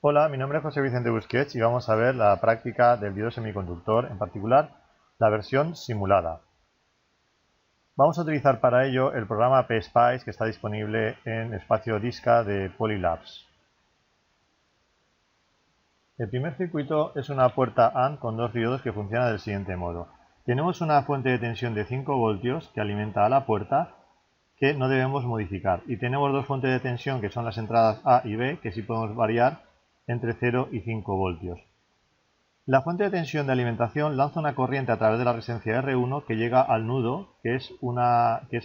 Hola, mi nombre es José Vicente Busquets y vamos a ver la práctica del diodo semiconductor, en particular la versión simulada. Vamos a utilizar para ello el programa PSpice que está disponible en espacio Disca de Polylabs. El primer circuito es una puerta AND con dos diodos que funciona del siguiente modo. Tenemos una fuente de tensión de 5 voltios que alimenta a la puerta, que no debemos modificar, y tenemos dos fuentes de tensión que son las entradas A y B, que sí podemos variar entre 0 y 5 voltios. La fuente de tensión de alimentación lanza una corriente a través de la resistencia R1 que llega al nudo, que es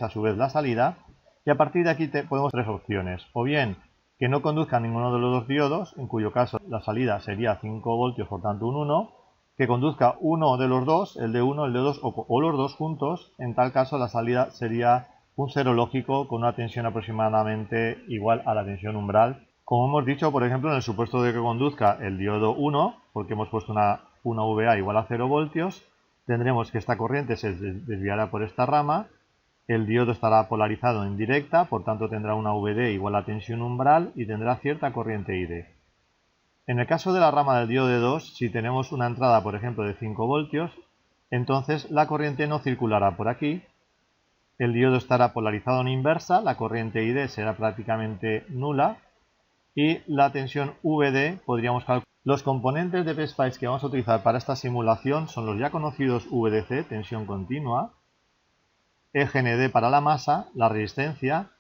a su vez la salida, y a partir de aquí podemos tres opciones: o bien que no conduzca ninguno de los dos diodos, en cuyo caso la salida sería 5 voltios, por tanto un 1, que conduzca uno de los dos, el de 1, el de 2 o los dos juntos, en tal caso la salida sería un cero lógico con una tensión aproximadamente igual a la tensión umbral. Como hemos dicho, por ejemplo, en el supuesto de que conduzca el diodo 1, porque hemos puesto una VA igual a 0 voltios, tendremos que esta corriente se desviará por esta rama, el diodo estará polarizado en directa, por tanto tendrá una VD igual a tensión umbral y tendrá cierta corriente ID. En el caso de la rama del diodo de 2, si tenemos una entrada, por ejemplo, de 5 voltios, entonces la corriente no circulará por aquí, el diodo estará polarizado en inversa, la corriente ID será prácticamente nula, y la tensión VD podríamos calcular. Los componentes de PSpice que vamos a utilizar para esta simulación son los ya conocidos VDC, tensión continua, EGND para la masa, la resistencia,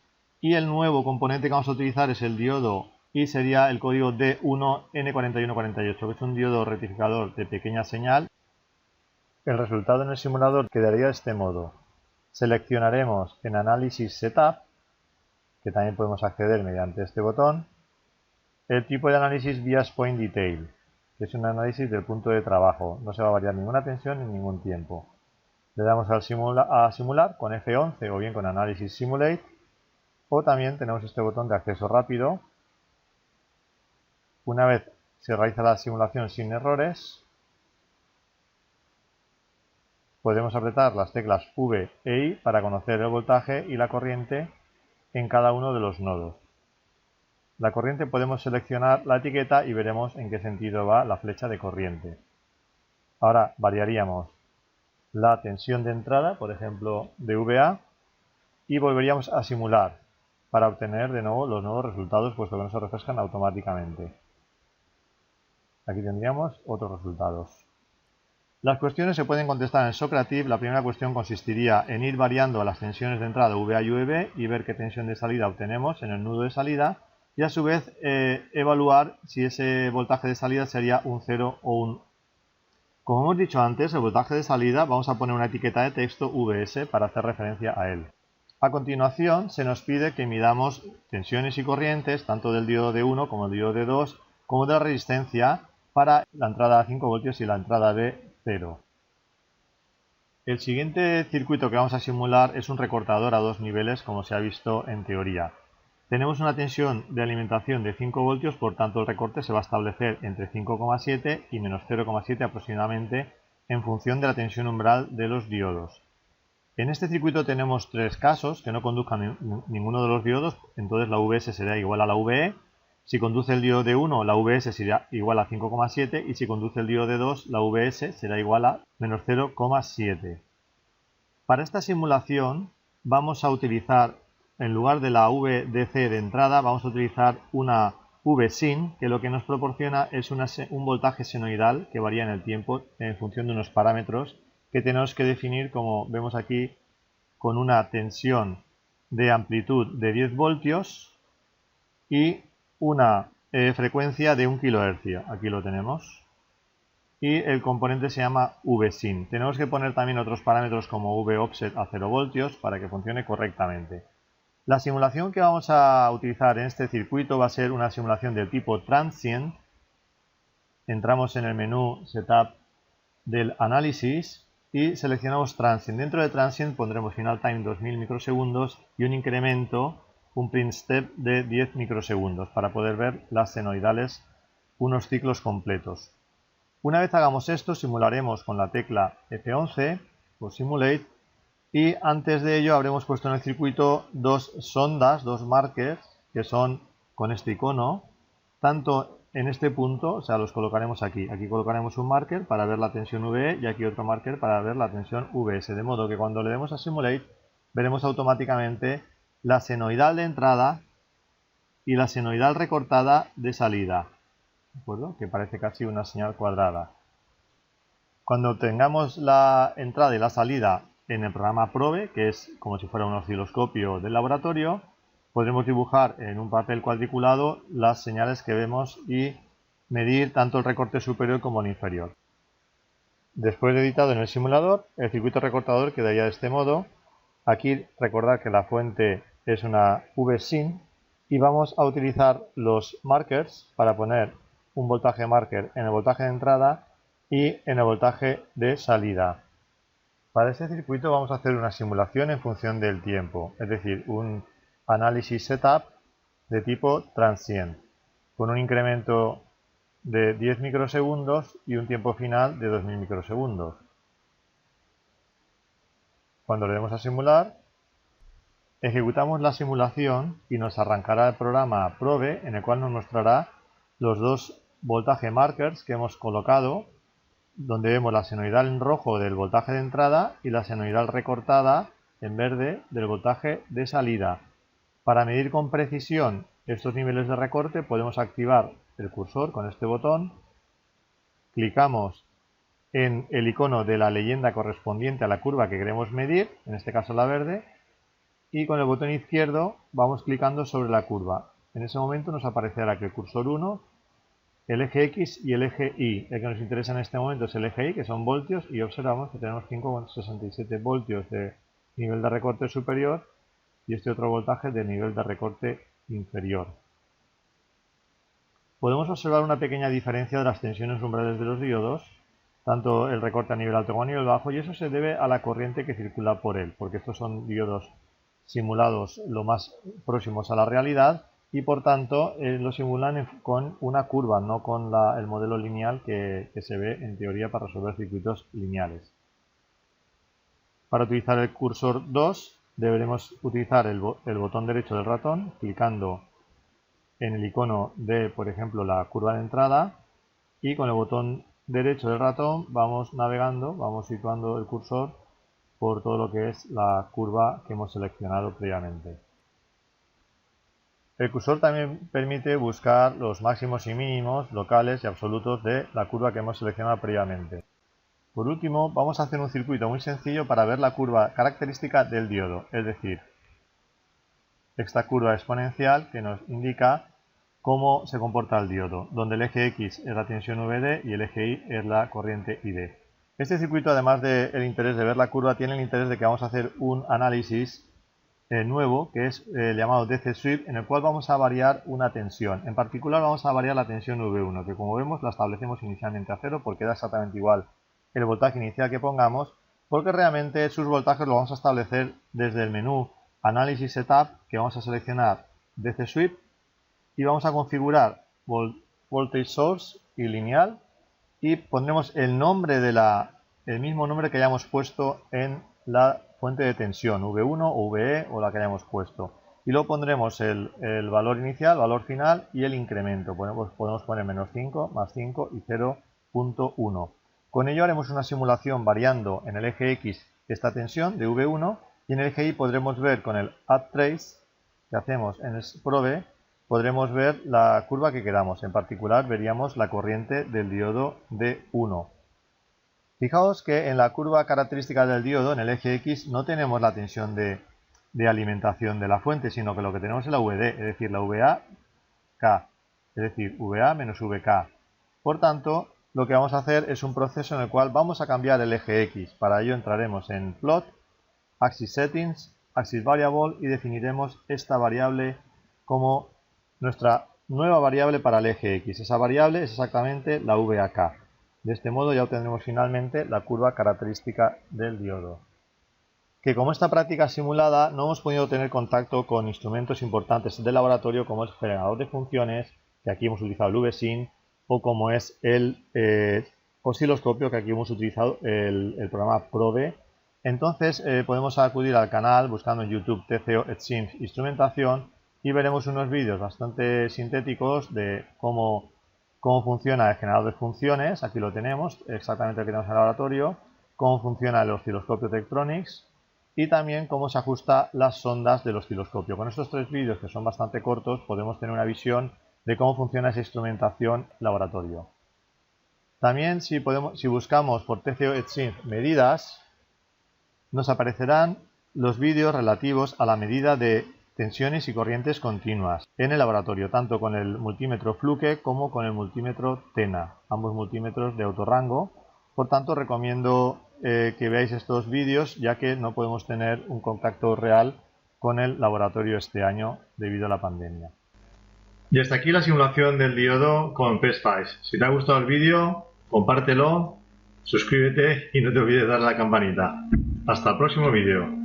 y el nuevo componente que vamos a utilizar es el diodo y sería el código D1N4148, que es un diodo rectificador de pequeña señal. El resultado en el simulador quedaría de este modo. Seleccionaremos en Análisis Setup, que también podemos acceder mediante este botón, el tipo de análisis Bias Point Detail, que es un análisis del punto de trabajo. No se va a variar ninguna tensión en ningún tiempo. Le damos a simular con F11 o bien con Análisis Simulate, o también tenemos este botón de acceso rápido. Una vez se realiza la simulación sin errores, podemos apretar las teclas V e I para conocer el voltaje y la corriente en cada uno de los nodos. La corriente podemos seleccionar la etiqueta y veremos en qué sentido va la flecha de corriente. Ahora variaríamos la tensión de entrada, por ejemplo de VA, y volveríamos a simular para obtener de nuevo los nuevos resultados, puesto que no se refrescan automáticamente. Aquí tendríamos otros resultados. Las cuestiones se pueden contestar en Socrative. La primera cuestión consistiría en ir variando las tensiones de entrada VA y VB y ver qué tensión de salida obtenemos en el nudo de salida, y a su vez evaluar si ese voltaje de salida sería un 0 o un 1. Como hemos dicho antes, el voltaje de salida vamos a poner una etiqueta de texto VS para hacer referencia a él. A continuación se nos pide que midamos tensiones y corrientes tanto del diodo de 1 como del diodo de 2 como de la resistencia para la entrada a 5 voltios y la entrada de 0. El siguiente circuito que vamos a simular es un recortador a dos niveles, como se ha visto en teoría. Tenemos una tensión de alimentación de 5 voltios, por tanto el recorte se va a establecer entre 5,7 y menos 0,7 aproximadamente en función de la tensión umbral de los diodos. En este circuito tenemos tres casos: que no conduzcan ninguno de los diodos, entonces la VS será igual a la VE. Si conduce el diodo de 1, la VS será igual a 5,7, y si conduce el diodo de 2, la VS será igual a menos 0,7. Para esta simulación vamos a utilizar, en lugar de la VDC de entrada, vamos a utilizar una VSIN, que lo que nos proporciona es un voltaje senoidal que varía en el tiempo en función de unos parámetros que tenemos que definir, como vemos aquí, con una tensión de amplitud de 10 voltios y una frecuencia de 1 kHz. Aquí lo tenemos. Y el componente se llama VSIN. Tenemos que poner también otros parámetros como VOffset a 0 voltios para que funcione correctamente. La simulación que vamos a utilizar en este circuito va a ser una simulación del tipo Transient. Entramos en el menú Setup del análisis y seleccionamos Transient. Dentro de Transient pondremos Final Time 2000 microsegundos y un incremento, un print step de 10 microsegundos para poder ver las senoidales unos ciclos completos. Una vez hagamos esto, simularemos con la tecla F11 o Simulate, y antes de ello habremos puesto en el circuito dos sondas, dos markers, que son con este icono, tanto en este punto, o sea, los colocaremos aquí. Aquí colocaremos un marker para ver la tensión VE y aquí otro marker para ver la tensión VS. De modo que cuando le demos a Simulate, veremos automáticamente la senoidal de entrada y la senoidal recortada de salida. ¿De acuerdo? Que parece casi una señal cuadrada. Cuando tengamos la entrada y la salida en el programa Probe, que es como si fuera un osciloscopio del laboratorio, podremos dibujar en un papel cuadriculado las señales que vemos y medir tanto el recorte superior como el inferior. Después de editado en el simulador, el circuito recortador quedaría de este modo. Aquí recordad que la fuente es una VSIN y vamos a utilizar los markers para poner un voltaje marker en el voltaje de entrada y en el voltaje de salida. Para este circuito vamos a hacer una simulación en función del tiempo, es decir, un análisis setup de tipo transient, con un incremento de 10 microsegundos y un tiempo final de 2000 microsegundos. Cuando le demos a simular, ejecutamos la simulación y nos arrancará el programa Probe, en el cual nos mostrará los dos voltaje markers que hemos colocado, donde vemos la senoidal en rojo del voltaje de entrada y la senoidal recortada en verde del voltaje de salida. Para medir con precisión estos niveles de recorte podemos activar el cursor con este botón, clicamos en el icono de la leyenda correspondiente a la curva que queremos medir, en este caso la verde, y con el botón izquierdo vamos clicando sobre la curva. En ese momento nos aparecerá que el cursor 1, el eje X y el eje Y. El que nos interesa en este momento es el eje Y, que son voltios, y observamos que tenemos 5,67 voltios de nivel de recorte superior y este otro voltaje de nivel de recorte inferior. Podemos observar una pequeña diferencia de las tensiones umbrales de los diodos, tanto el recorte a nivel alto como a nivel bajo, y eso se debe a la corriente que circula por él, porque estos son diodos simulados lo más próximos a la realidad y por tanto lo simulan con una curva, no con el modelo lineal que se ve en teoría para resolver circuitos lineales. Para utilizar el cursor 2 deberemos utilizar el botón derecho del ratón, clicando en el icono de, por ejemplo, la curva de entrada, y con el botón derecho del ratón vamos navegando, vamos situando el cursor por todo lo que es la curva que hemos seleccionado previamente. El cursor también permite buscar los máximos y mínimos locales y absolutos de la curva que hemos seleccionado previamente. Por último, vamos a hacer un circuito muy sencillo para ver la curva característica del diodo, es decir, esta curva exponencial que nos indica cómo se comporta el diodo, donde el eje X es la tensión VD y el eje Y es la corriente ID. Este circuito, además del interés de ver la curva, tiene el interés de que vamos a hacer un análisis nuevo, que es el llamado DC Sweep, en el cual vamos a variar una tensión. En particular vamos a variar la tensión V1, que como vemos la establecemos inicialmente a 0 porque da exactamente igual el voltaje inicial que pongamos, porque realmente sus voltajes los vamos a establecer desde el menú Análisis Setup, que vamos a seleccionar DC Sweep y vamos a configurar Voltage Source y lineal y pondremos el nombre el mismo nombre que hayamos puesto en la fuente de tensión, V1 o VE o la que hayamos puesto. Y luego pondremos el valor inicial, valor final y el incremento. Podemos poner menos 5, más 5 y 0.1. Con ello haremos una simulación variando en el eje X esta tensión de V1 y en el eje Y podremos ver con el Add Trace que hacemos en el Probe, podremos ver la curva que queramos. En particular veríamos la corriente del diodo D1. Fijaos que en la curva característica del diodo, en el eje X, no tenemos la tensión de alimentación de la fuente, sino que lo que tenemos es la VD, es decir, la VA-K, es decir, VA menos VK. Por tanto, lo que vamos a hacer es un proceso en el cual vamos a cambiar el eje X. Para ello entraremos en Plot, Axis Settings, Axis Variable y definiremos esta variable como nuestra nueva variable para el eje X. Esa variable es exactamente la VAK. De este modo ya obtendremos finalmente la curva característica del diodo. Que como esta práctica simulada no hemos podido tener contacto con instrumentos importantes del laboratorio como es el generador de funciones, que aquí hemos utilizado el VSIN, o como es el osciloscopio, que aquí hemos utilizado el programa Probe. Entonces podemos acudir al canal buscando en YouTube TCO EdSIMS Instrumentación y veremos unos vídeos bastante sintéticos de cómo cómo funciona el generador de funciones, aquí lo tenemos, exactamente lo que tenemos en el laboratorio, cómo funciona el osciloscopio Tektronix y también cómo se ajusta las sondas del osciloscopio. Con estos 3 vídeos, que son bastante cortos, podemos tener una visión de cómo funciona esa instrumentación laboratorio. También si buscamos por TCO EdSync medidas, nos aparecerán los vídeos relativos a la medida de tensiones y corrientes continuas en el laboratorio, tanto con el multímetro Fluke como con el multímetro TENA, ambos multímetros de autorrango. Por tanto, recomiendo que veáis estos vídeos, ya que no podemos tener un contacto real con el laboratorio este año debido a la pandemia. Y hasta aquí la simulación del diodo con PSpice. Si te ha gustado el vídeo, compártelo, suscríbete y no te olvides de darle a la campanita. Hasta el próximo vídeo.